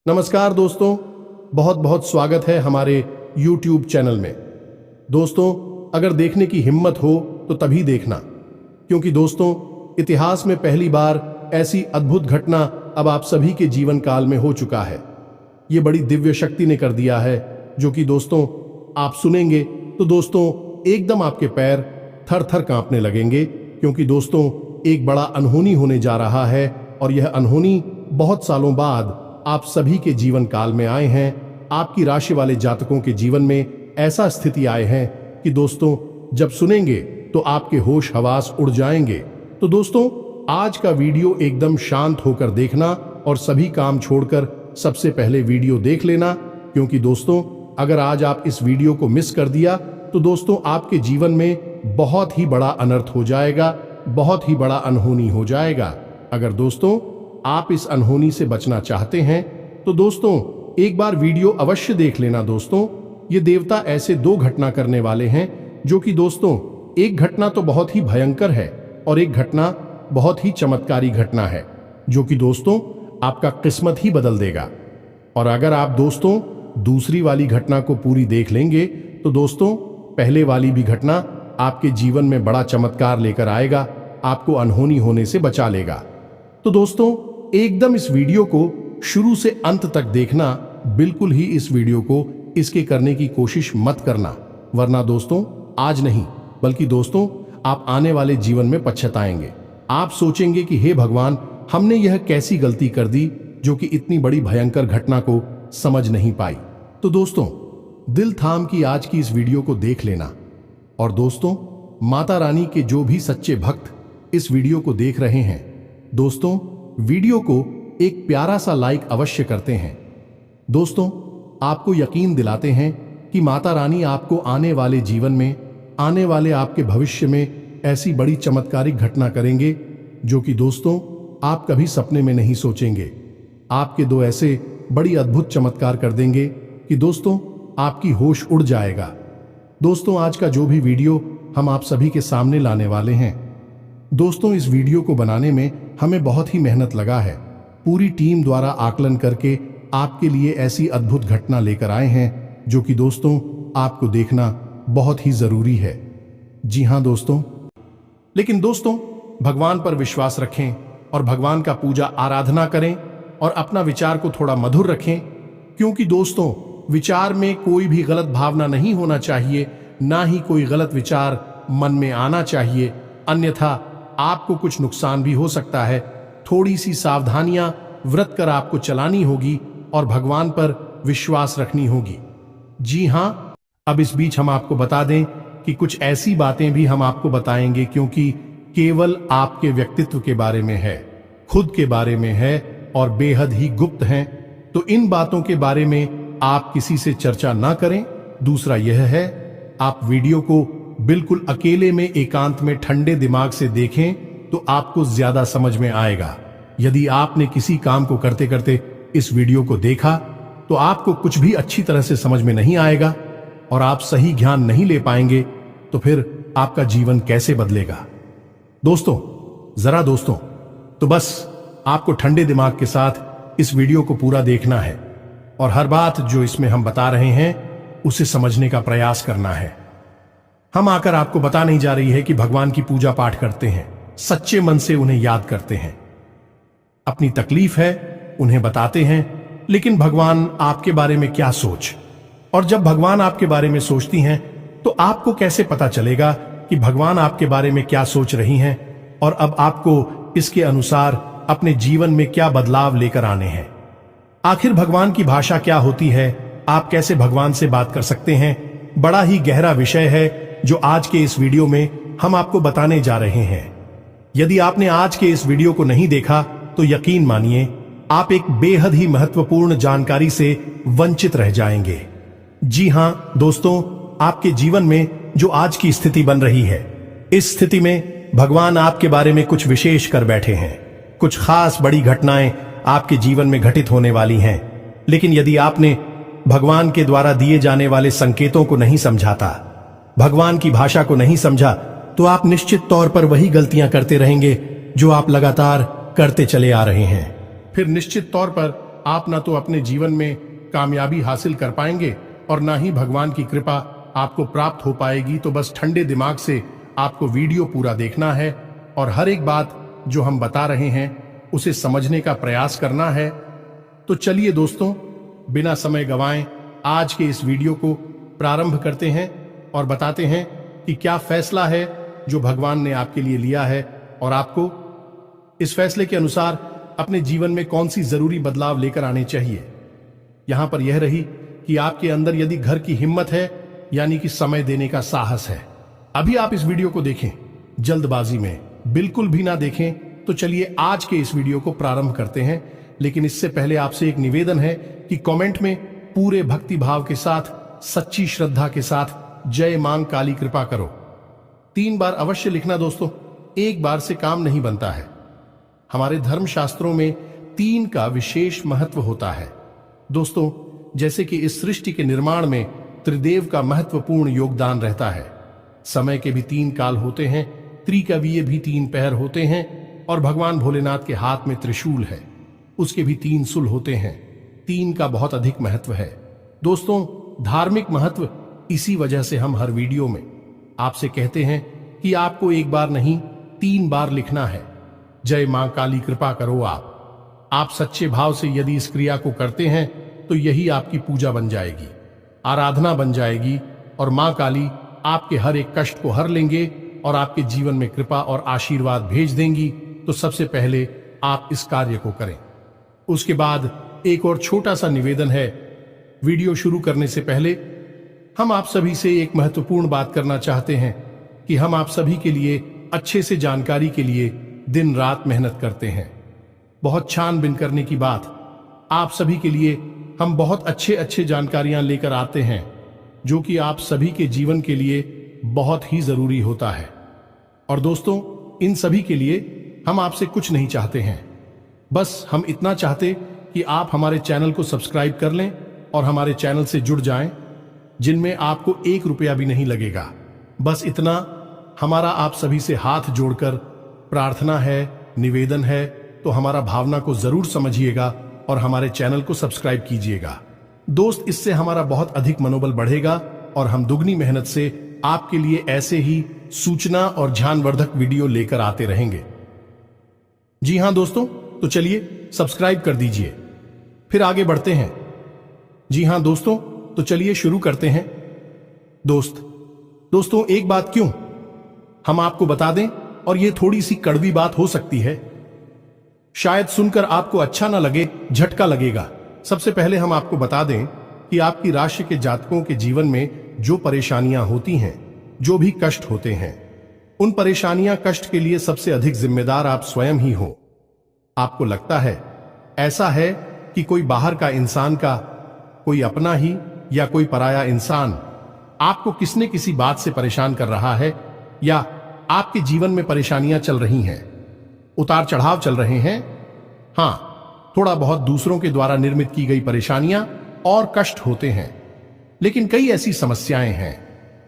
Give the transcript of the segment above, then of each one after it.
नमस्कार दोस्तों, बहुत बहुत स्वागत है हमारे YouTube चैनल में। दोस्तों, अगर देखने की हिम्मत हो तो तभी देखना, क्योंकि दोस्तों इतिहास में पहली बार ऐसी अद्भुत घटना अब आप सभी के जीवन काल में हो चुका है। ये बड़ी दिव्य शक्ति ने कर दिया है, जो कि दोस्तों आप सुनेंगे तो दोस्तों एकदम आपके पैर थर थर कांपने लगेंगे, क्योंकि दोस्तों एक बड़ा अनहोनी होने जा रहा है और यह अनहोनी बहुत सालों बाद आप सभी के जीवन काल में आए हैं। आपकी राशि वाले जातकों के जीवन में ऐसा स्थिति आए हैं कि दोस्तों जब सुनेंगे तो आपके होश हवास उड़ जाएंगे। तो दोस्तों आज का वीडियो एकदम शांत होकर देखना और सभी काम छोड़कर सबसे पहले वीडियो देख लेना, क्योंकि दोस्तों अगर आज आप इस वीडियो को मिस कर दिया तो दोस्तों आपके जीवन में बहुत ही बड़ा अनर्थ हो जाएगा, बहुत ही बड़ा अनहोनी हो जाएगा। अगर दोस्तों आप इस अनहोनी से बचना चाहते हैं तो दोस्तों एक बार वीडियो अवश्य देख लेना। दोस्तों ये देवता ऐसे दो घटना करने वाले हैं, जो कि दोस्तों एक घटना तो बहुत ही भयंकर है और एक घटना बहुत ही चमत्कारी घटना है, जो कि दोस्तों आपका किस्मत ही बदल देगा। और अगर आप दोस्तों दूसरी वाली घटना को पूरी देख लेंगे तो दोस्तों पहले वाली भी घटना आपके जीवन में बड़ा चमत्कार लेकर आएगा, आपको अनहोनी होने से बचा लेगा। तो दोस्तों एकदम इस वीडियो को शुरू से अंत तक देखना, बिल्कुल ही इस वीडियो को इसके करने की कोशिश मत करना, वरना दोस्तों आज नहीं बल्कि दोस्तों आप आने वाले जीवन में पछताएंगे। आप सोचेंगे कि हे भगवान, हमने यह कैसी गलती कर दी जो कि इतनी बड़ी भयंकर घटना को समझ नहीं पाई। तो दोस्तों दिल थाम की आज की इस वीडियो को देख लेना। और दोस्तों माता रानी के जो भी सच्चे भक्त इस वीडियो को देख रहे हैं, दोस्तों वीडियो को एक प्यारा सा लाइक अवश्य करते हैं। दोस्तों आपको यकीन दिलाते हैं कि माता रानी आपको आने वाले जीवन में, आने वाले आपके भविष्य में ऐसी बड़ी चमत्कारिक घटना करेंगे जो कि दोस्तों आप कभी सपने में नहीं सोचेंगे। आपके दो ऐसे बड़ी अद्भुत चमत्कार कर देंगे कि दोस्तों आपकी होश उड़ जाएगा। दोस्तों आज का जो भी वीडियो हम आप सभी के सामने लाने वाले हैं, दोस्तों इस वीडियो को बनाने में हमें बहुत ही मेहनत लगा है। पूरी टीम द्वारा आकलन करके आपके लिए ऐसी अद्भुत घटना लेकर आए हैं, जो कि दोस्तों आपको देखना बहुत ही जरूरी है। जी हां दोस्तों, लेकिन दोस्तों भगवान पर विश्वास रखें और भगवान का पूजा आराधना करें और अपना विचार को थोड़ा मधुर रखें, क्योंकि दोस्तों विचार में कोई भी गलत भावना नहीं होना चाहिए, ना ही कोई गलत विचार मन में आना चाहिए, अन्यथा आपको कुछ नुकसान भी हो सकता है। थोड़ी सी सावधानियां व्रत कर आपको चलानी होगी और भगवान पर विश्वास रखनी होगी। जी हां, अब इस बीच हम आपको बता दें कि कुछ ऐसी बातें भी हम आपको बताएंगे क्योंकि केवल आपके व्यक्तित्व के बारे में है, खुद के बारे में है और बेहद ही गुप्त हैं। तो इन बातों के बारे में आप किसी से चर्चा ना करें। दूसरा यह है, आप वीडियो को बिल्कुल अकेले में एकांत में ठंडे दिमाग से देखें तो आपको ज्यादा समझ में आएगा। यदि आपने किसी काम को करते करते इस वीडियो को देखा तो आपको कुछ भी अच्छी तरह से समझ में नहीं आएगा और आप सही ज्ञान नहीं ले पाएंगे, तो फिर आपका जीवन कैसे बदलेगा। दोस्तों तो बस आपको ठंडे दिमाग के साथ इस वीडियो को पूरा देखना है और हर बात जो इसमें हम बता रहे हैं उसे समझने का प्रयास करना है। हम आकर आपको बता नहीं जा रही है कि भगवान की पूजा पाठ करते हैं, सच्चे मन से उन्हें याद करते हैं, अपनी तकलीफ है उन्हें बताते हैं, लेकिन भगवान आपके बारे में क्या सोच, और जब भगवान आपके बारे में सोचती हैं तो आपको कैसे पता चलेगा कि भगवान आपके बारे में क्या सोच रही हैं और अब आपको इसके अनुसार अपने जीवन में क्या बदलाव लेकर आने हैं। आखिर भगवान की भाषा क्या होती है, आप कैसे भगवान से बात कर सकते हैं, बड़ा ही गहरा विषय है जो आज के इस वीडियो में हम आपको बताने जा रहे हैं। यदि आपने आज के इस वीडियो को नहीं देखा तो यकीन मानिए आप एक बेहद ही महत्वपूर्ण जानकारी से वंचित रह जाएंगे। जी हां दोस्तों, आपके जीवन में जो आज की स्थिति बन रही है, इस स्थिति में भगवान आपके बारे में कुछ विशेष कर बैठे हैं। कुछ खास बड़ी घटनाएं आपके जीवन में घटित होने वाली हैं, लेकिन यदि आपने भगवान के द्वारा दिए जाने वाले संकेतों को नहीं समझाता, भगवान की भाषा को नहीं समझा, तो आप निश्चित तौर पर वही गलतियां करते रहेंगे जो आप लगातार करते चले आ रहे हैं। फिर निश्चित तौर पर आप ना तो अपने जीवन में कामयाबी हासिल कर पाएंगे और ना ही भगवान की कृपा आपको प्राप्त हो पाएगी। तो बस ठंडे दिमाग से आपको वीडियो पूरा देखना है और हर एक बात जो हम बता रहे हैं उसे समझने का प्रयास करना है। तो चलिए दोस्तों, बिना समय गंवाएं आज के इस वीडियो को प्रारंभ करते हैं और बताते हैं कि क्या फैसला है जो भगवान ने आपके लिए लिया है और आपको इस फैसले के अनुसार अपने जीवन में कौन सी जरूरी बदलाव लेकर आने चाहिए। यहां पर यह रही कि आपके अंदर यदि घर की हिम्मत है, यानी कि समय देने का साहस है। अभी आप इस वीडियो को देखें, जल्दबाजी में बिल्कुल भी ना देखें। तो चलिए आज के इस वीडियो को प्रारंभ करते हैं, लेकिन इससे पहले आपसे एक निवेदन है कि कमेंट में पूरे भक्ति भाव के साथ, सच्ची श्रद्धा के साथ जय मां काली कृपा करो 3 बार अवश्य लिखना दोस्तों। एक बार से काम नहीं बनता है। हमारे धर्म शास्त्रों में 3 का विशेष महत्व होता है दोस्तों। जैसे कि इस सृष्टि के निर्माण में त्रिदेव का महत्वपूर्ण योगदान रहता है। समय के भी 3 काल होते हैं, त्रिकवीय भी 3 पैर होते हैं और भगवान भोलेनाथ के हाथ में त्रिशूल है, उसके भी 3 सुल होते हैं। 3 का बहुत अधिक महत्व है दोस्तों। धार्मिक महत्व, इसी वजह से हम हर वीडियो में आपसे कहते हैं कि आपको एक बार नहीं 3 बार लिखना है। जय मां काली कृपा करो। आप सच्चे भाव से यदि इस क्रिया को करते हैं तो यही आपकी पूजा बन जाएगी, आराधना बन जाएगी और मां काली आपके हर एक कष्ट को हर लेंगे और आपके जीवन में कृपा और आशीर्वाद भेज देंगी। तो सबसे पहले आप इस कार्य को करें। उसके बाद एक और छोटा सा निवेदन है। वीडियो शुरू करने से पहले हम आप सभी से एक महत्वपूर्ण बात करना चाहते हैं कि हम आप सभी के लिए अच्छे से जानकारी के लिए दिन रात मेहनत करते हैं। बहुत छानबीन करने की बात, आप सभी के लिए हम बहुत अच्छे जानकारियां लेकर आते हैं जो कि आप सभी के जीवन के लिए बहुत ही जरूरी होता है। और दोस्तों, इन सभी के लिए हम आपसे कुछ नहीं चाहते हैं, बस हम इतना चाहते कि आप हमारे चैनल को सब्सक्राइब कर लें और हमारे चैनल से जुड़ जाएं, जिनमें आपको 1 रुपया भी नहीं लगेगा। बस इतना हमारा आप सभी से हाथ जोड़कर प्रार्थना है, निवेदन है। तो हमारा भावना को जरूर समझिएगा और हमारे चैनल को सब्सक्राइब कीजिएगा दोस्त। इससे हमारा बहुत अधिक मनोबल बढ़ेगा और हम दुगनी मेहनत से आपके लिए ऐसे ही सूचना और ज्ञानवर्धक वीडियो लेकर आते रहेंगे। जी हां दोस्तों, तो चलिए सब्सक्राइब कर दीजिए, फिर आगे बढ़ते हैं। जी हां दोस्तों, तो चलिए शुरू करते हैं। दोस्तों एक बात क्यों हम आपको बता दें, और ये थोड़ी सी कड़वी बात हो सकती है, शायद सुनकर आपको अच्छा ना लगे, झटका लगेगा। सबसे पहले हम आपको बता दें कि आपकी राशि के जातकों के जीवन में जो परेशानियां होती हैं, जो भी कष्ट होते हैं, उन परेशानियां कष्ट के लिए सबसे अधिक जिम्मेदार आप स्वयं ही हो। आपको लगता है ऐसा है कि कोई बाहर का इंसान का, कोई अपना ही या कोई पराया इंसान आपको किसने किसी बात से परेशान कर रहा है, या आपके जीवन में परेशानियां चल रही हैं, उतार चढ़ाव चल रहे हैं। हां, थोड़ा बहुत दूसरों के द्वारा निर्मित की गई परेशानियां और कष्ट होते हैं, लेकिन कई ऐसी समस्याएं हैं,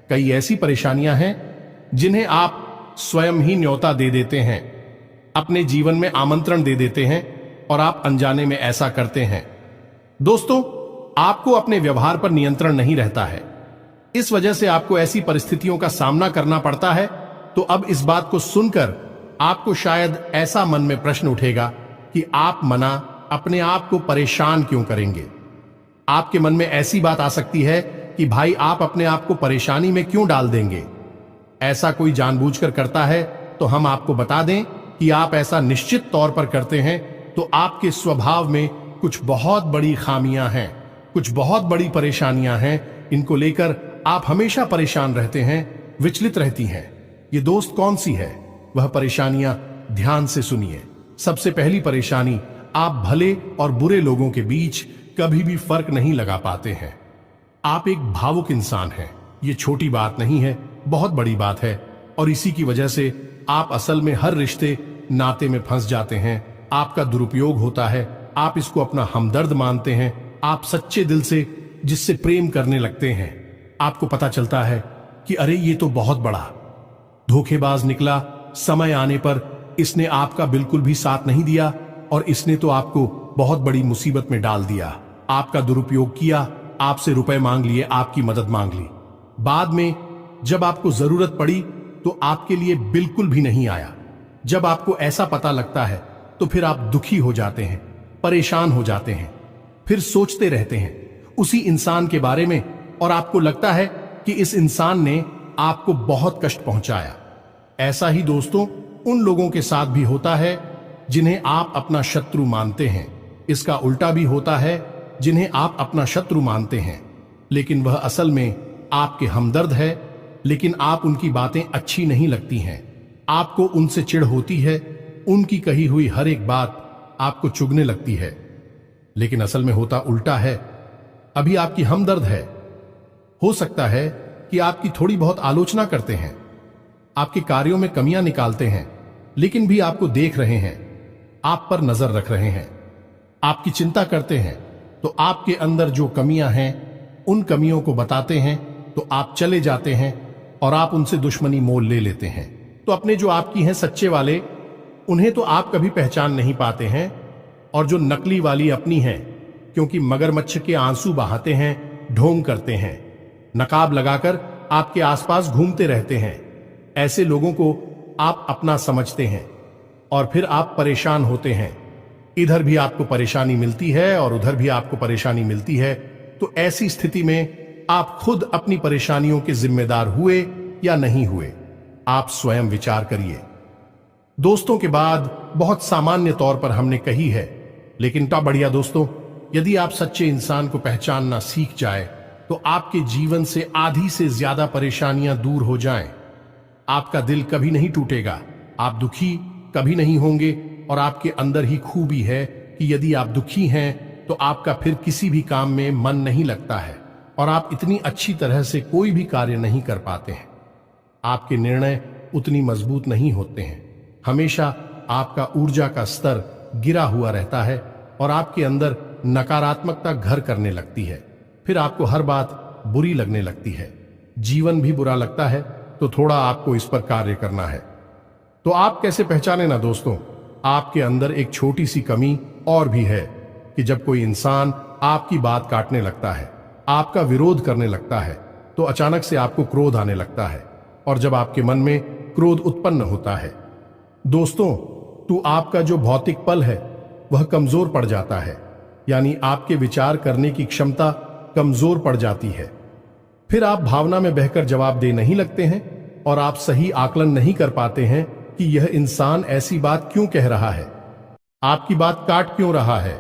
कई ऐसी परेशानियां हैं जिन्हें आप स्वयं ही न्योता दे देते हैं, अपने जीवन में आमंत्रण दे देते हैं और आप अनजाने में ऐसा करते हैं। दोस्तों, आपको अपने व्यवहार पर नियंत्रण नहीं रहता है, इस वजह से आपको ऐसी परिस्थितियों का सामना करना पड़ता है। तो अब इस बात को सुनकर आपको शायद ऐसा मन में प्रश्न उठेगा कि आप मना अपने आप को परेशान क्यों करेंगे। आपके मन में ऐसी बात आ सकती है कि भाई आप अपने आप को परेशानी में क्यों डाल देंगे। ऐसा कोई जानबूझकर करता है तो हम आपको बता दें कि आप ऐसा निश्चित तौर पर करते हैं तो आपके स्वभाव में कुछ बहुत बड़ी खामियां हैं, कुछ बहुत बड़ी परेशानियां हैं। इनको लेकर आप हमेशा परेशान रहते हैं, विचलित रहती हैं। ये दोस्त कौन सी है वह परेशानियां, ध्यान से सुनिए। सबसे पहली परेशानी, आप भले और बुरे लोगों के बीच कभी भी फर्क नहीं लगा पाते हैं। आप एक भावुक इंसान हैं, ये छोटी बात नहीं है, बहुत बड़ी बात है। और इसी की वजह से आप असल में हर रिश्ते नाते में फंस जाते हैं। आपका दुरुपयोग होता है, आप इसको अपना हमदर्द मानते हैं, आप सच्चे दिल से जिससे प्रेम करने लगते हैं। आपको पता चलता है कि अरे ये तो बहुत बड़ा धोखेबाज निकला, समय आने पर इसने आपका बिल्कुल भी साथ नहीं दिया और इसने तो आपको बहुत बड़ी मुसीबत में डाल दिया, आपका दुरुपयोग किया, आपसे रुपए मांग लिए, आपकी मदद मांग ली। बाद में जब आपको जरूरत पड़ी तो आपके लिए बिल्कुल भी नहीं आया। जब आपको ऐसा पता लगता है तो फिर आप दुखी हो जाते हैं, परेशान हो जाते हैं, फिर सोचते रहते हैं उसी इंसान के बारे में और आपको लगता है कि इस इंसान ने आपको बहुत कष्ट पहुंचाया। ऐसा ही दोस्तों उन लोगों के साथ भी होता है जिन्हें आप अपना शत्रु मानते हैं। इसका उल्टा भी होता है, जिन्हें आप अपना शत्रु मानते हैं लेकिन वह असल में आपके हमदर्द है, लेकिन आप उनकी बातें अच्छी नहीं लगती हैं, आपको उनसे चिढ़ होती है, उनकी कही हुई हर एक बात आपको चुभने लगती है। लेकिन असल में होता उल्टा है। अभी आपकी हमदर्द है, हो सकता है कि आपकी थोड़ी बहुत आलोचना करते हैं, आपके कार्यों में कमियां निकालते हैं, लेकिन भी आपको देख रहे हैं, आप पर नजर रख रहे हैं, आपकी चिंता करते हैं, तो आपके अंदर जो कमियां हैं उन कमियों को बताते हैं तो आप चले जाते हैं और आप उनसे दुश्मनी मोल ले लेते हैं। तो अपने जो आपकी हैं सच्चे वाले, उन्हें तो आप कभी पहचान नहीं पाते हैं, और जो नकली वाली अपनी हैं, क्योंकि मगरमच्छ के आंसू बहाते हैं, ढोंग करते हैं, नकाब लगाकर आपके आसपास घूमते रहते हैं, ऐसे लोगों को आप अपना समझते हैं और फिर आप परेशान होते हैं। इधर भी आपको परेशानी मिलती है और उधर भी आपको परेशानी मिलती है। तो ऐसी स्थिति में आप खुद अपनी परेशानियों के जिम्मेदार हुए या नहीं हुए, आप स्वयं विचार करिए। दोस्तों के बाद बहुत सामान्य तौर पर हमने कही है, लेकिन ता बढ़िया दोस्तों, यदि आप सच्चे इंसान को पहचानना सीख जाए तो आपके जीवन से आधी से ज्यादा परेशानियां दूर हो जाएं। आपका दिल कभी नहीं टूटेगा, आप दुखी कभी नहीं होंगे, और आपके अंदर ही खूबी है कि यदि आप दुखी हैं तो आपका फिर किसी भी काम में मन नहीं लगता है और आप इतनी अच्छी तरह से कोई भी कार्य नहीं कर पाते हैं। आपके निर्णय उतनी मजबूत नहीं होते हैं, हमेशा आपका ऊर्जा का स्तर गिरा हुआ रहता है और आपके अंदर नकारात्मकता घर करने लगती है। फिर आपको हर बात बुरी लगने लगती है, जीवन भी बुरा लगता है, तो थोड़ा आपको इस पर कार्य करना है। तो आप कैसे पहचाने ना दोस्तों, आपके अंदर एक छोटी सी कमी और भी है कि जब कोई इंसान आपकी बात काटने लगता है, आपका विरोध करने लगता है, तो अचानक से आपको क्रोध आने लगता है, और जब आपके मन में क्रोध उत्पन्न होता है दोस्तों, तो आपका जो भौतिक पल है वह कमजोर पड़ जाता है, यानी आपके विचार करने की क्षमता कमजोर पड़ जाती है। फिर आप भावना में बहकर जवाब दे नहीं लगते हैं और आप सही आकलन नहीं कर पाते हैं कि यह इंसान ऐसी बात क्यों कह रहा है, आपकी बात काट क्यों रहा है,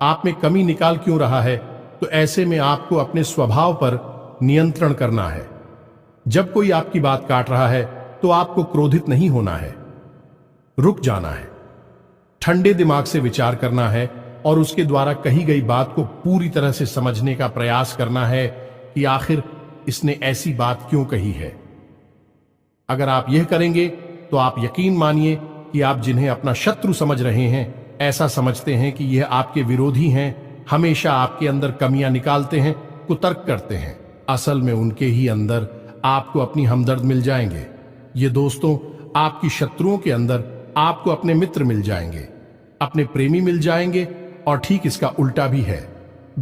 आप में कमी निकाल क्यों रहा है। तो ऐसे में आपको अपने स्वभाव पर नियंत्रण करना है। जब कोई आपकी बात काट रहा है तो आपको क्रोधित नहीं होना है, रुक जाना है, ठंडे दिमाग से विचार करना है और उसके द्वारा कही गई बात को पूरी तरह से समझने का प्रयास करना है कि आखिर इसने ऐसी बात क्यों कही है। अगर आप यह करेंगे तो आप यकीन मानिए कि आप जिन्हें अपना शत्रु समझ रहे हैं, ऐसा समझते हैं कि यह आपके विरोधी हैं, हमेशा आपके अंदर कमियां निकालते हैं, कुतर्क करते हैं, असल में उनके ही अंदर आपको अपनी हमदर्द मिल जाएंगे। ये दोस्तों, आपकी शत्रुओं के अंदर आपको अपने मित्र मिल जाएंगे, अपने प्रेमी मिल जाएंगे, और ठीक इसका उल्टा भी है।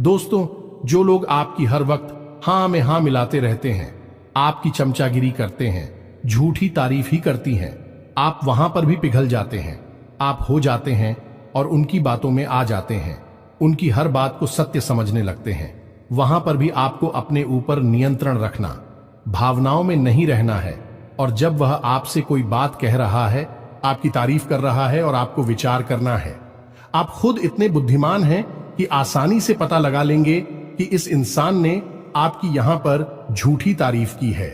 दोस्तों, जो लोग आपकी हर वक्त हां में हां मिलाते रहते हैं, आपकी चमचागिरी करते हैं, झूठी तारीफ ही करती हैं, आप वहां पर भी पिघल जाते हैं, आप हो जाते हैं और उनकी बातों में आ जाते हैं, उनकी हर बात को सत्य समझने लगते हैं। वहां पर भी आपको अपने ऊपर नियंत्रण रखना, भावनाओं में नहीं रहना है, और जब वह आपसे कोई बात कह रहा है, आपकी तारीफ कर रहा है, और आपको विचार करना है। आप खुद इतने बुद्धिमान हैं कि आसानी से पता लगा लेंगे कि इस इंसान ने आपकी यहां पर झूठी तारीफ की है,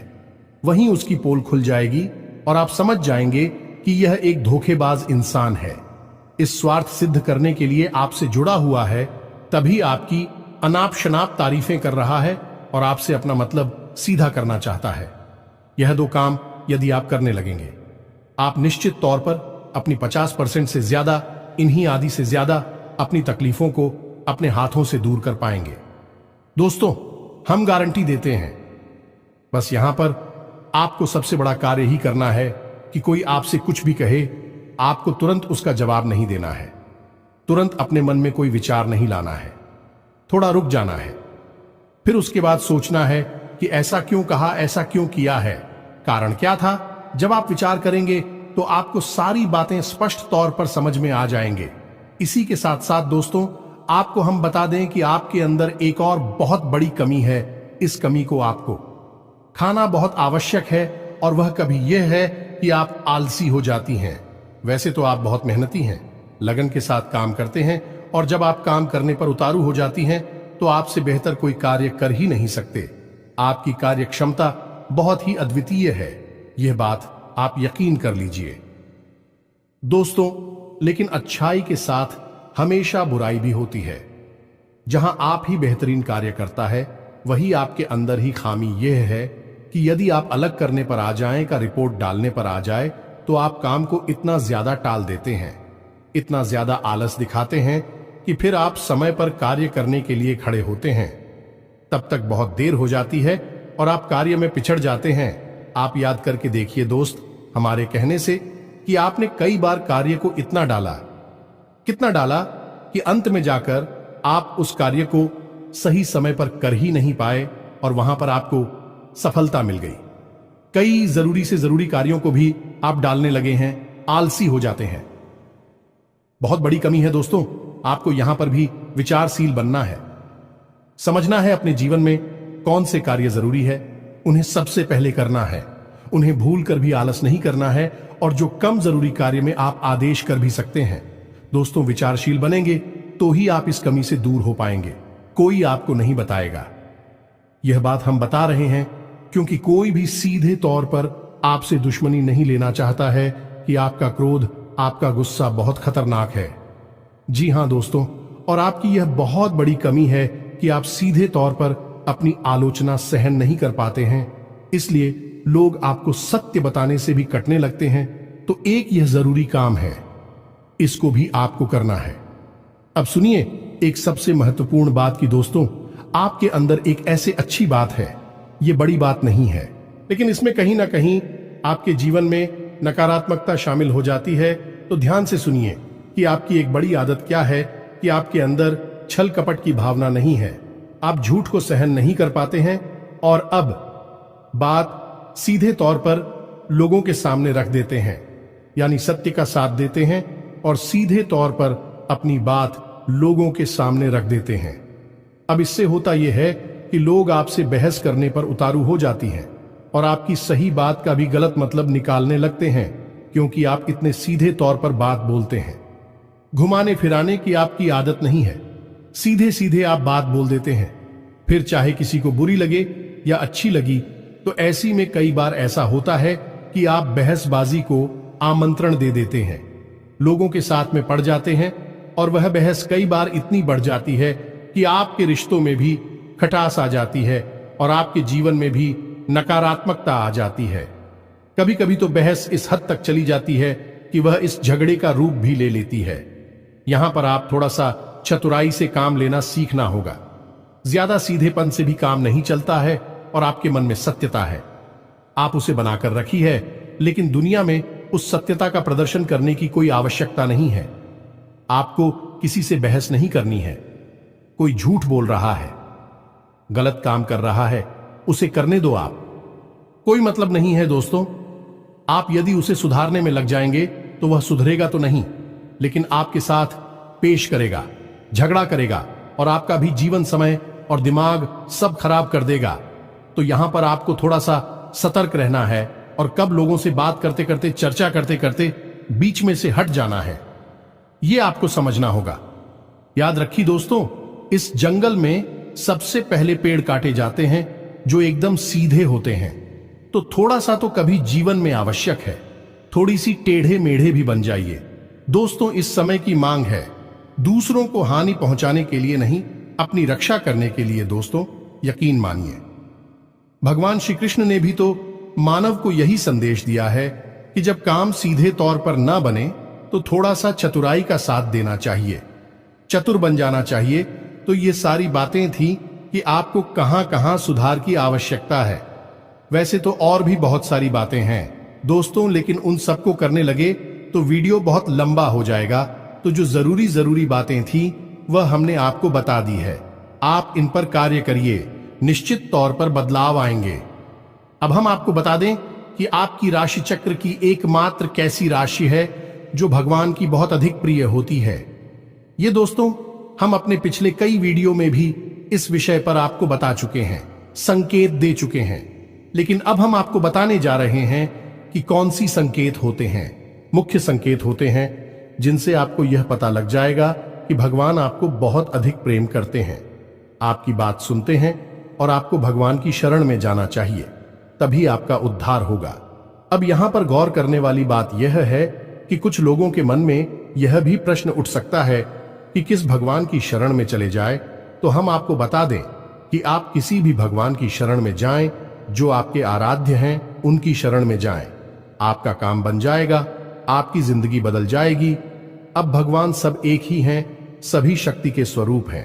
वहीं उसकी पोल खुल जाएगी और आप समझ जाएंगे कि यह एक धोखेबाज इंसान है, इस स्वार्थ सिद्ध करने के लिए आपसे जुड़ा हुआ है, तभी आपकी अनाप शनाप तारीफें कर रहा है और आपसे अपना मतलब सीधा करना चाहता है। यह दो काम यदि आप करने लगेंगे, आप निश्चित तौर पर अपनी 50% से ज्यादा, इन्हीं आदि से ज्यादा अपनी तकलीफों को अपने हाथों से दूर कर पाएंगे। दोस्तों, हम गारंटी देते हैं, बस यहां पर आपको सबसे बड़ा कार्य ही करना है कि कोई आपसे कुछ भी कहे, आपको तुरंत उसका जवाब नहीं देना है। तुरंत अपने मन में कोई विचार नहीं लाना है, थोड़ा रुक जाना है। फिर उसके बाद सोचना है कि ऐसा क्यों कहा, ऐसा क्यों किया है, कारण क्या था। जब आप विचार करेंगे तो आपको सारी बातें स्पष्ट तौर पर समझ में आ जाएंगे। इसी के साथ साथ दोस्तों, आपको हम बता दें कि आपके अंदर एक और बहुत बड़ी कमी है। इस कमी को आपको खाना बहुत आवश्यक है, और वह कभी यह है कि आप आलसी हो जाती हैं। वैसे तो आप बहुत मेहनती हैं, लगन के साथ काम करते हैं, और जब आप काम करने पर उतारू हो जाती हैं तो आपसे बेहतर कोई कार्य कर ही नहीं सकते। आपकी कार्य क्षमता बहुत ही अद्वितीय है, यह बात आप यकीन कर लीजिए दोस्तों। लेकिन अच्छाई के साथ हमेशा बुराई भी होती है। जहां आप ही बेहतरीन कार्य करता है, वही आपके अंदर ही खामी यह है कि यदि आप अलग करने पर आ जाएं, का रिपोर्ट डालने पर आ जाए, तो आप काम को इतना ज्यादा टाल देते हैं, इतना ज्यादा आलस दिखाते हैं कि फिर आप समय पर कार्य करने के लिए खड़े होते हैं, तब तक बहुत देर हो जाती है और आप कार्य में पिछड़ जाते हैं। आप याद करके देखिए दोस्त, हमारे कहने से कि आपने कई बार कार्य को इतना डाला, कितना डाला कि अंत में जाकर आप उस कार्य को सही समय पर कर ही नहीं पाए और वहां पर आपको सफलता मिल गई। कई जरूरी से जरूरी कार्यों को भी आप डालने लगे हैं, आलसी हो जाते हैं। बहुत बड़ी कमी है दोस्तों। आपको यहां पर भी विचारशील बनना है, समझना है अपने जीवन में कौन से कार्य जरूरी है, उन्हें सबसे पहले करना है, उन्हें भूल कर भी आलस नहीं करना है, और जो कम जरूरी कार्य में आप आदेश कर भी सकते हैं। दोस्तों, विचारशील बनेंगे तो ही आप इस कमी से दूर हो पाएंगे, कोई आपको नहीं बताएगा। यह बात हम बता रहे हैं क्योंकि कोई भी सीधे तौर पर आपसे दुश्मनी नहीं लेना चाहता है कि आपका क्रोध, आपका गुस्सा बहुत खतरनाक है। जी हां दोस्तों, और आपकी यह बहुत बड़ी कमी है कि आप सीधे तौर पर अपनी आलोचना सहन नहीं कर पाते हैं, इसलिए लोग आपको सत्य बताने से भी कटने लगते हैं। तो एक यह जरूरी काम है, इसको भी आपको करना है। अब सुनिए एक सबसे महत्वपूर्ण बात की दोस्तों, आपके अंदर एक ऐसे अच्छी बात है, यह बड़ी बात नहीं है, लेकिन इसमें कहीं ना कहीं आपके जीवन में नकारात्मकता शामिल हो जाती है। तो ध्यान से सुनिए कि आपकी एक बड़ी आदत क्या है कि आपके अंदर छल कपट की भावना नहीं है, आप झूठ को सहन नहीं कर पाते हैं, और अब बात सीधे तौर पर लोगों के सामने रख देते हैं, यानी सत्य का साथ देते हैं और सीधे तौर पर अपनी बात लोगों के सामने रख देते हैं। अब इससे होता यह है कि लोग आपसे बहस करने पर उतारू हो जाती हैं और आपकी सही बात का भी गलत मतलब निकालने लगते हैं, क्योंकि आप इतने सीधे तौर पर बात बोलते हैं। घुमाने फिराने की आपकी आदत नहीं है, सीधे सीधे आप बात बोल देते हैं, फिर चाहे किसी को बुरी लगे या अच्छी लगी। तो ऐसी में कई बार ऐसा होता है कि आप बहसबाजी को आमंत्रण दे देते हैं, लोगों के साथ में पड़ जाते हैं, और वह बहस कई बार इतनी बढ़ जाती है कि आपके रिश्तों में भी खटास आ जाती है और आपके जीवन में भी नकारात्मकता आ जाती है। कभी कभी तो बहस इस हद तक चली जाती है कि वह इस झगड़े का रूप भी ले लेती है। यहां पर आप थोड़ा सा चतुराई से काम लेना सीखना होगा। ज्यादा सीधेपन से भी काम नहीं चलता है, और आपके मन में सत्यता है, आप उसे बनाकर रखी है, लेकिन दुनिया में उस सत्यता का प्रदर्शन करने की कोई आवश्यकता नहीं है। आपको किसी से बहस नहीं करनी है। कोई झूठ बोल रहा है, गलत काम कर रहा है, उसे करने दो आप, कोई मतलब नहीं है दोस्तों। आप यदि उसे सुधारने में लग जाएंगे तो वह सुधरेगा तो नहीं, लेकिन आपके साथ पेश करेगा, झगड़ा करेगा, और आपका भी जीवन समय और दिमाग सब खराब कर देगा। तो यहां पर आपको थोड़ा सा सतर्क रहना है, और कब लोगों से बात करते करते, चर्चा करते करते बीच में से हट जाना है, यह आपको समझना होगा। याद रखिए दोस्तों, इस जंगल में सबसे पहले पेड़ काटे जाते हैं जो एकदम सीधे होते हैं। तो थोड़ा सा तो कभी जीवन में आवश्यक है, थोड़ी सी टेढ़े मेढ़े भी बन जाइए दोस्तों। इस समय की मांग है दूसरों को हानि पहुंचाने के लिए नहीं, अपनी रक्षा करने के लिए दोस्तों, यकीन मानिए। भगवान श्री कृष्ण ने भी तो मानव को यही संदेश दिया है कि जब काम सीधे तौर पर ना बने तो थोड़ा सा चतुराई का साथ देना चाहिए, चतुर बन जाना चाहिए। तो ये सारी बातें थी कि आपको कहां कहां सुधार की आवश्यकता है। वैसे तो और भी बहुत सारी बातें हैं दोस्तों, लेकिन उन सबको करने लगे तो वीडियो बहुत लंबा हो जाएगा। तो तो जो जरूरी जरूरी बातें थी वह हमने आपको बता दी है। आप इन पर कार्य करिए, निश्चित तौर पर बदलाव आएंगे। अब हम आपको बता दें कि आपकी राशि चक्र की एकमात्र कैसी राशि है जो भगवान की बहुत अधिक प्रिय होती है। ये दोस्तों, हम अपने पिछले कई वीडियो में भी इस विषय पर आपको बता चुके हैं, संकेत दे चुके हैं, लेकिन अब हम आपको बताने जा रहे हैं कि कौन सी संकेत होते हैं। मुख्य संकेत होते हैं जिनसे आपको यह पता लग जाएगा कि भगवान आपको बहुत अधिक प्रेम करते हैं, आपकी बात सुनते हैं और आपको भगवान की शरण में जाना चाहिए, तभी आपका उद्धार होगा। अब यहां पर गौर करने वाली बात यह है कि कुछ लोगों के मन में यह भी प्रश्न उठ सकता है कि किस भगवान की शरण में चले जाए। तो हम आपको बता दें कि आप किसी भी भगवान की शरण में जाएं, जो आपके आराध्य हैं उनकी शरण में जाएं। आपका काम बन जाएगा, आपकी जिंदगी बदल जाएगी। अब भगवान सब एक ही हैं, सभी शक्ति के स्वरूप हैं,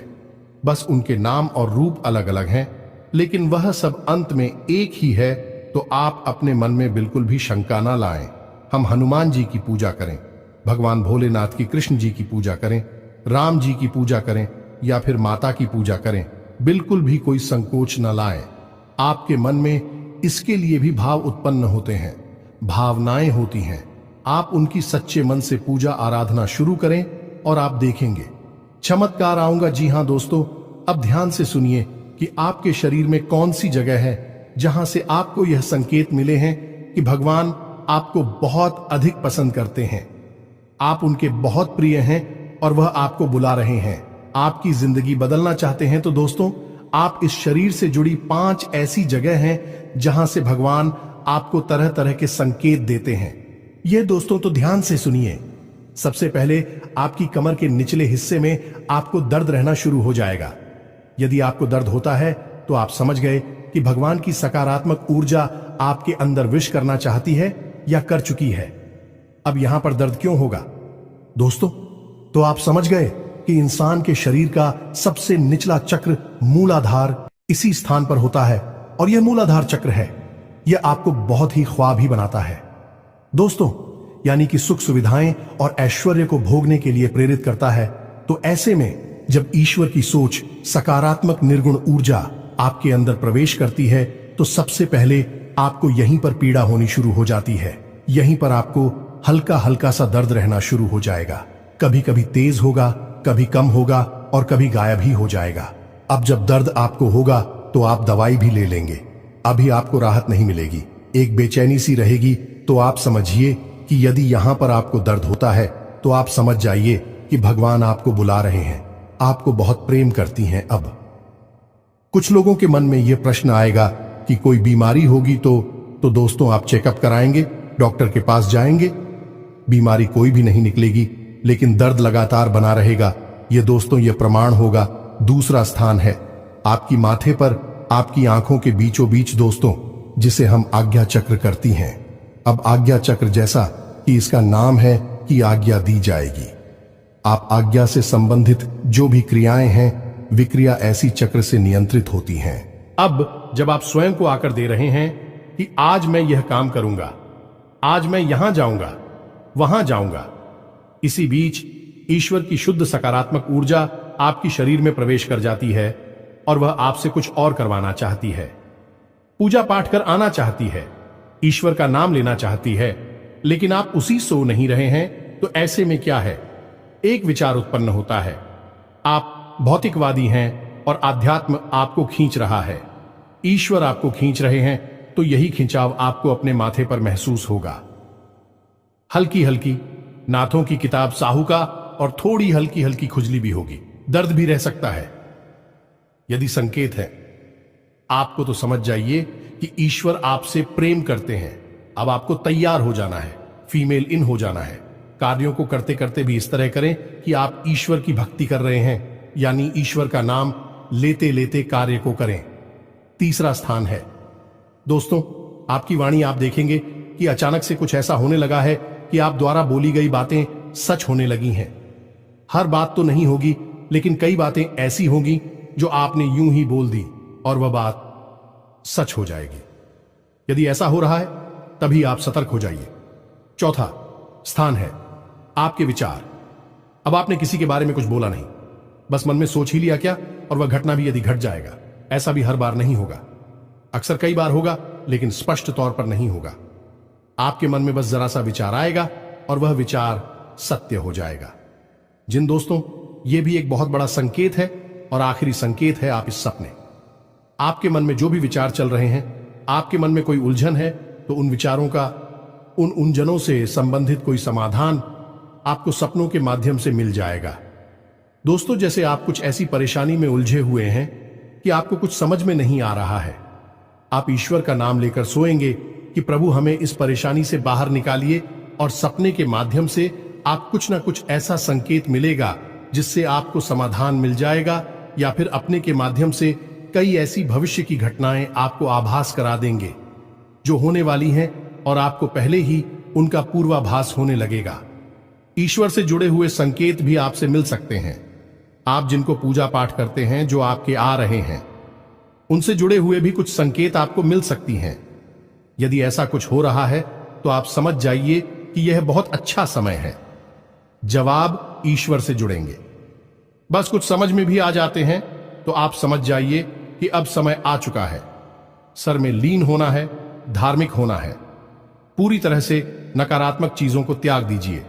बस उनके नाम और रूप अलग अलग हैं, लेकिन वह सब अंत में एक ही है। तो आप अपने मन में बिल्कुल भी शंका ना लाएं। हम हनुमान जी की पूजा करें, भगवान भोलेनाथ की, कृष्ण जी की पूजा करें, राम जी की पूजा करें या फिर माता की पूजा करें, बिल्कुल भी कोई संकोच न लाएं। आपके मन में इसके लिए भी भाव उत्पन्न होते हैं, भावनाएं होती हैं। आप उनकी सच्चे मन से पूजा आराधना शुरू करें और आप देखेंगे चमत्कार आऊंगा। जी हां दोस्तों, अब ध्यान से सुनिए कि आपके शरीर में कौन सी जगह है जहां से आपको यह संकेत मिले हैं कि भगवान आपको बहुत अधिक पसंद करते हैं, आप उनके बहुत प्रिय हैं और वह आपको बुला रहे हैं। आपकी जिंदगी बदलना चाहते हैं तो दोस्तों, आप इस शरीर से जुड़ी 5 ऐसी जगह हैं जहां से भगवान आपको तरह तरह के संकेत देते हैं। ये दोस्तों तो ध्यान से सुनिए। सबसे पहले आपकी कमर के निचले हिस्से में आपको दर्द रहना शुरू हो जाएगा। यदि आपको दर्द होता है तो आप समझ गए कि भगवान की सकारात्मक ऊर्जा आपके अंदर विश करना चाहती है या कर चुकी है। अब यहां पर दर्द क्यों होगा दोस्तों? तो आप समझ गए कि इंसान के शरीर का सबसे निचला चक्र मूलाधार इसी स्थान पर होता है और यह मूलाधार चक्र है, यह आपको बहुत ही ख्वाबी बनाता है दोस्तों, यानी कि सुख सुविधाएं और ऐश्वर्य को भोगने के लिए प्रेरित करता है। तो ऐसे में जब ईश्वर की सोच, सकारात्मक निर्गुण ऊर्जा आपके अंदर प्रवेश करती है तो सबसे पहले आपको यहीं पर पीड़ा होनी शुरू हो जाती है। यहीं पर आपको हल्का हल्का सा दर्द रहना शुरू हो जाएगा। कभी कभी तेज होगा, कभी कम होगा और कभी गायब ही हो जाएगा। अब जब दर्द आपको होगा तो आप दवाई भी ले लेंगे, अभी आपको राहत नहीं मिलेगी, एक बेचैनी सी रहेगी। तो आप समझिए कि यदि यहां पर आपको दर्द होता है तो आप समझ जाइए कि भगवान आपको बुला रहे हैं, आपको बहुत प्रेम करती हैं। अब कुछ लोगों के मन में यह प्रश्न आएगा कि कोई बीमारी होगी तो दोस्तों आप चेकअप कराएंगे, डॉक्टर के पास जाएंगे, बीमारी कोई भी नहीं निकलेगी, लेकिन दर्द लगातार बना रहेगा। ये दोस्तों ये प्रमाण होगा। दूसरा स्थान है आपकी माथे पर, आपकी आंखों के बीचों बीच दोस्तों, जिसे हम आज्ञा चक्र करती हैं। अब आज्ञा चक्र जैसा कि इसका नाम है कि आज्ञा दी जाएगी। आप आज्ञा से संबंधित जो भी क्रियाएं हैं, विक्रिया ऐसी चक्र से नियंत्रित होती हैं। अब जब आप स्वयं को आकर दे रहे हैं कि आज मैं यह काम करूंगा, आज मैं यहां जाऊंगा, वहां जाऊंगा, इसी बीच ईश्वर की शुद्ध सकारात्मक ऊर्जा आपकी शरीर में प्रवेश कर जाती है और वह आपसे कुछ और करवाना चाहती है, पूजा पाठ कर आना चाहती है, ईश्वर का नाम लेना चाहती है, लेकिन आप उसी सो नहीं रहे हैं। तो ऐसे में क्या है, एक विचार उत्पन्न होता है, आप भौतिकवादी हैं और आध्यात्म आपको खींच रहा है, ईश्वर आपको खींच रहे हैं, तो यही खिंचाव आपको अपने माथे पर महसूस होगा। हल्की हल्की नाथों की किताब साहू का और थोड़ी हल्की हल्की खुजली भी होगी, दर्द भी रह सकता है। यदि संकेत है आपको तो समझ जाइए कि ईश्वर आपसे प्रेम करते हैं। अब आपको तैयार हो जाना है, फीमेल इन हो जाना है। कार्यों को करते करते भी इस तरह करें कि आप ईश्वर की भक्ति कर रहे हैं, यानी ईश्वर का नाम लेते लेते कार्य को करें। तीसरा स्थान है दोस्तों आपकी वाणी। आप देखेंगे कि अचानक से कुछ ऐसा होने लगा है कि आप द्वारा बोली गई बातें सच होने लगी हैं। हर बात तो नहीं होगी, लेकिन कई बातें ऐसी होंगी जो आपने यूं ही बोल दी और वह बात सच हो जाएगी। यदि ऐसा हो रहा है तभी आप सतर्क हो जाइए। चौथा स्थान है आपके विचार। अब आपने किसी के बारे में कुछ बोला नहीं, बस मन में सोच ही लिया क्या, और वह घटना भी यदि घट जाएगा। ऐसा भी हर बार नहीं होगा, अक्सर कई बार होगा, लेकिन स्पष्ट तौर पर नहीं होगा। आपके मन में बस जरा सा विचार आएगा और वह विचार सत्य हो जाएगा। जिन दोस्तों, यह भी एक बहुत बड़ा संकेत है और आखिरी संकेत है आप इस सपने। आपके मन में जो भी विचार चल रहे हैं, आपके मन में कोई उलझन है, तो उन विचारों का, उन उलझनों से संबंधित कोई समाधान आपको सपनों के माध्यम से मिल जाएगा। दोस्तों, जैसे आप कुछ ऐसी परेशानी में उलझे हुए हैं कि आपको कुछ समझ में नहीं आ रहा है, आप ईश्वर का नाम लेकर सोएंगे कि प्रभु हमें इस परेशानी से बाहर निकालिए, और सपने के माध्यम से आप कुछ ना कुछ ऐसा संकेत मिलेगा जिससे आपको समाधान मिल जाएगा, या फिर अपने के माध्यम से कई ऐसी भविष्य की घटनाएं आपको आभास करा देंगे जो होने वाली हैं, और आपको पहले ही उनका पूर्वाभास होने लगेगा। ईश्वर से जुड़े हुए संकेत भी आपसे मिल सकते हैं। आप जिनको पूजा पाठ करते हैं, जो आपके आ रहे हैं, उनसे जुड़े हुए भी कुछ संकेत आपको मिल सकती हैं। यदि ऐसा कुछ हो रहा है तो आप समझ जाइए कि यह बहुत अच्छा समय है। जवाब ईश्वर से जुड़ेंगे। बस कुछ समझ में भी आ जाते हैं तो आप समझ जाइए कि अब समय आ चुका है। सर में लीन होना है, धार्मिक होना है। पूरी तरह से नकारात्मक चीजों को त्याग दीजिए।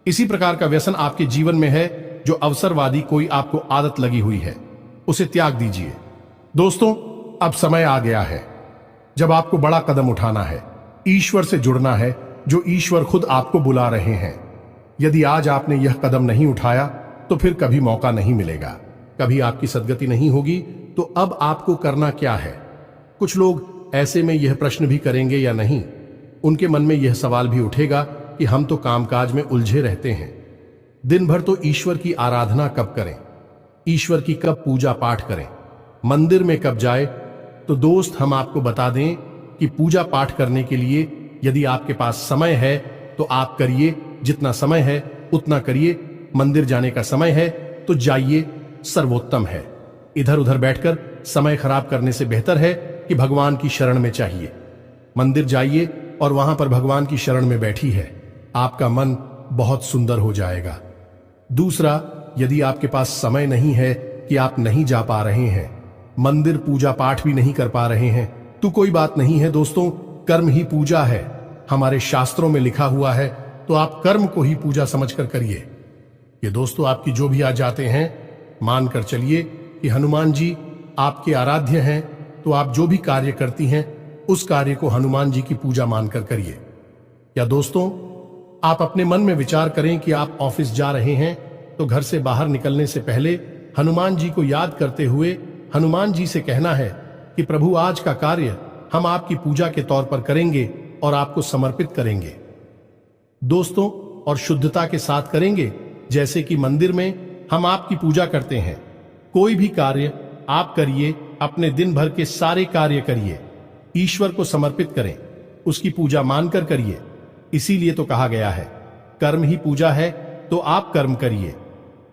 इसी प्रकार का व्यसन आपके जीवन में है जो अवसरवादी कोई आपको आदत लगी हुई है, उसे त्याग दीजिए। दोस्तों, अब समय आ गया है जब आपको बड़ा कदम उठाना है, ईश्वर से जुड़ना है, जो ईश्वर खुद आपको बुला रहे हैं। यदि आज आपने यह कदम नहीं उठाया तो फिर कभी मौका नहीं मिलेगा, कभी आपकी सद्गति नहीं होगी। तो अब आपको करना क्या है? कुछ लोग ऐसे में यह प्रश्न भी करेंगे या नहीं, उनके मन में यह सवाल भी उठेगा कि हम तो कामकाज में उलझे रहते हैं, दिन भर तो ईश्वर की आराधना कब करें, ईश्वर की कब पूजा पाठ करें, मंदिर में कब जाए। तो दोस्त, हम आपको बता दें कि पूजा पाठ करने के लिए यदि आपके पास समय है तो आप करिए, जितना समय है उतना करिए। मंदिर जाने का समय है तो जाइए, सर्वोत्तम है। इधर उधर बैठकर समय खराब करने से बेहतर है कि भगवान की शरण में चाहिए। मंदिर जाइए और वहां पर भगवान की शरण में बैठी है, आपका मन बहुत सुंदर हो जाएगा। दूसरा, यदि आपके पास समय नहीं है कि आप नहीं जा पा रहे हैं, मंदिर पूजा पाठ भी नहीं कर पा रहे हैं, तो कोई बात नहीं है दोस्तों, कर्म ही पूजा है। हमारे शास्त्रों में लिखा हुआ है, तो आप कर्म को ही पूजा समझकर करिए। ये दोस्तों, आपकी जो भी आ जाते हैं, मानकर चलिए कि हनुमान जी आपके आराध्य हैं, तो आप जो भी कार्य करती हैं उस कार्य को हनुमान जी की पूजा मानकर करिए। या दोस्तों, आप अपने मन में विचार करें कि आप ऑफिस जा रहे हैं, तो घर से बाहर निकलने से पहले हनुमान जी को याद करते हुए हनुमान जी से कहना है कि प्रभु, आज का कार्य हम आपकी पूजा के तौर पर करेंगे और आपको समर्पित करेंगे दोस्तों, और शुद्धता के साथ करेंगे, जैसे कि मंदिर में हम आपकी पूजा करते हैं। कोई भी कार्य आप करिए, अपने दिन भर के सारे कार्य करिए, ईश्वर को समर्पित करें, उसकी पूजा मानकर करिए। इसीलिए तो कहा गया है, कर्म ही पूजा है, तो आप कर्म करिए।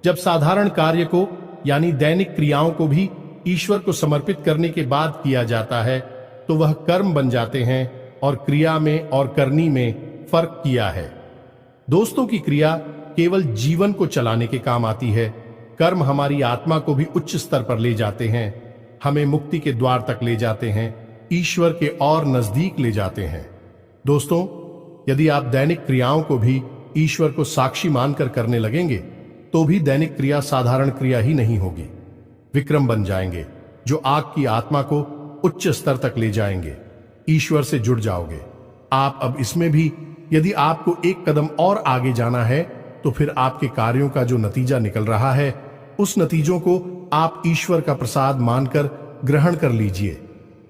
जब साधारण कार्य को यानी दैनिक क्रियाओं को भी ईश्वर को समर्पित करने के बाद किया जाता है, तो वह कर्म बन जाते हैं, और क्रिया में और करनी में फर्क किया है। दोस्तों, की क्रिया केवल जीवन को चलाने के काम आती है, कर्म हमारी आत्मा को भी उच्च स्तर पर ले जाते हैं, हमें मुक्ति के द्वार तक ले जाते हैं, ईश्वर के और नजदीक ले जाते हैं। दोस्तों, यदि आप दैनिक क्रियाओं को भी ईश्वर को साक्षी मानकर करने लगेंगे, तो भी दैनिक क्रिया साधारण क्रिया ही नहीं होगी, विक्रम बन जाएंगे, जो आग की आत्मा को उच्च स्तर तक ले जाएंगे। ईश्वर से जुड़ जाओगे आप। अब इसमें भी यदि आपको एक कदम और आगे जाना है, तो फिर आपके कार्यों का जो नतीजा निकल रहा है, उस नतीजों को आप ईश्वर का प्रसाद मानकर ग्रहण कर लीजिए।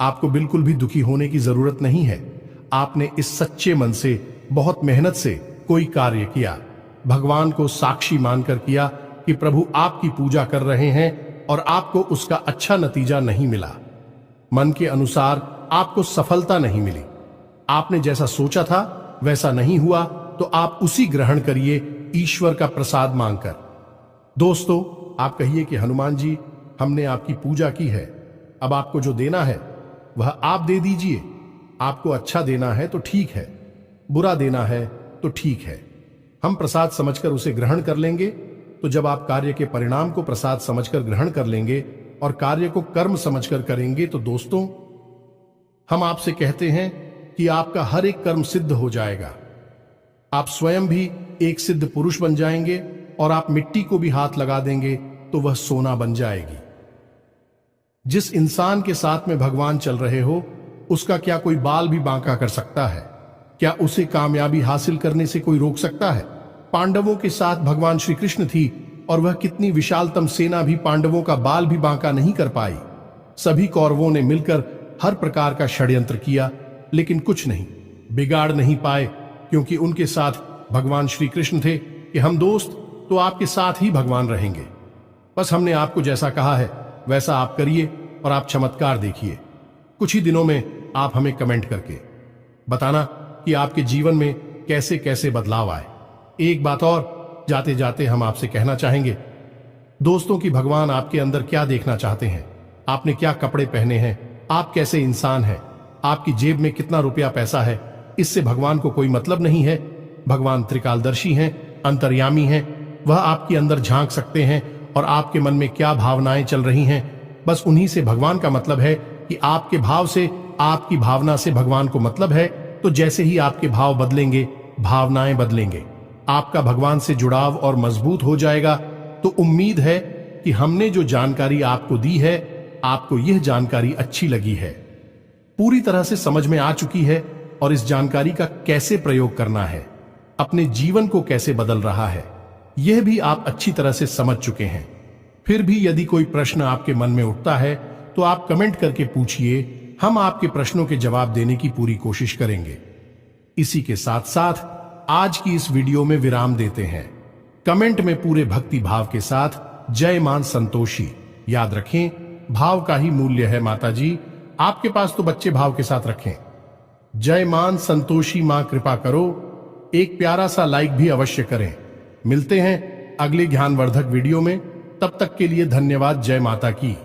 आपको बिल्कुल भी दुखी होने की जरूरत नहीं है। आपने इस सच्चे मन से, बहुत मेहनत से कोई कार्य किया, भगवान को साक्षी मानकर किया कि प्रभु आपकी पूजा कर रहे हैं, और आपको उसका अच्छा नतीजा नहीं मिला, मन के अनुसार आपको सफलता नहीं मिली, आपने जैसा सोचा था वैसा नहीं हुआ, तो आप उसी ग्रहण करिए ईश्वर का प्रसाद मांगकर। दोस्तों, आप कहिए कि हनुमान जी, हमने आपकी पूजा की है, अब आपको जो देना है वह आप दे दीजिए। आपको अच्छा देना है तो ठीक है, बुरा देना है तो ठीक है, हम प्रसाद समझकर उसे ग्रहण कर लेंगे, तो जब आप कार्य के परिणाम को प्रसाद समझकर ग्रहण कर लेंगे और कार्य को कर्म समझकर करेंगे, तो दोस्तों हम आपसे कहते हैं कि आपका हर एक कर्म सिद्ध हो जाएगा। आप स्वयं भी एक सिद्ध पुरुष बन जाएंगे और आप मिट्टी को भी हाथ लगा देंगे तो वह सोना बन जाएगी। जिस इंसान के साथ में भगवान चल रहे हो, उसका क्या कोई बाल भी बांका कर सकता है? क्या उसे कामयाबी हासिल करने से कोई रोक सकता है? पांडवों के साथ भगवान श्री कृष्ण थी और वह कितनी विशालतम सेना भी पांडवों का बाल भी बांका नहीं कर पाई। सभी कौरवों ने मिलकर हर प्रकार का षड्यंत्र किया, लेकिन कुछ नहीं बिगाड़ नहीं पाए, क्योंकि उनके साथ भगवान श्री कृष्ण थे कि हम दोस्त तो आपके साथ ही भगवान रहेंगे। बस हमने आपको जैसा कहा है वैसा आप करिए और आप चमत्कार देखिए। कुछ ही दिनों में आप हमें कमेंट करके बताना कि आपके जीवन में कैसे कैसे बदलाव आए। एक बात और जाते जाते हम आपसे कहना चाहेंगे दोस्तों कि भगवान आपके अंदर क्या देखना चाहते हैं, आपने क्या कपड़े पहने हैं, आप कैसे इंसान हैं, आपकी जेब में कितना रुपया पैसा है, इससे भगवान को कोई मतलब नहीं है। भगवान त्रिकालदर्शी हैं, अंतर्यामी हैं, वह आपके अंदर झांक सकते हैं और आपके मन में क्या भावनाएं चल रही हैं, बस उन्हीं से भगवान का मतलब है कि आपके भाव से, आपकी भावना से भगवान को मतलब है। तो जैसे ही आपके भाव बदलेंगे, भावनाएं बदलेंगे, आपका भगवान से जुड़ाव और मजबूत हो जाएगा। तो उम्मीद है कि हमने जो जानकारी आपको दी है, आपको यह जानकारी अच्छी लगी है, पूरी तरह से समझ में आ चुकी है और इस जानकारी का कैसे प्रयोग करना है, अपने जीवन को कैसे बदल रहा है, यह भी आप अच्छी तरह से समझ चुके हैं। फिर भी यदि कोई प्रश्न आपके मन में उठता है तो आप कमेंट करके पूछिए, हम आपके प्रश्नों के जवाब देने की पूरी कोशिश करेंगे। इसी के साथ साथ आज की इस वीडियो में विराम देते हैं। कमेंट में पूरे भक्ति भाव के साथ जय मान संतोषी याद रखें, भाव का ही मूल्य है माता जी, आपके पास तो बच्चे भाव के साथ रखें। जय मान संतोषी मां कृपा करो, एक प्यारा सा लाइक भी अवश्य करें। मिलते हैं अगले ज्ञानवर्धक वीडियो में, तब तक के लिए धन्यवाद। जय माता की।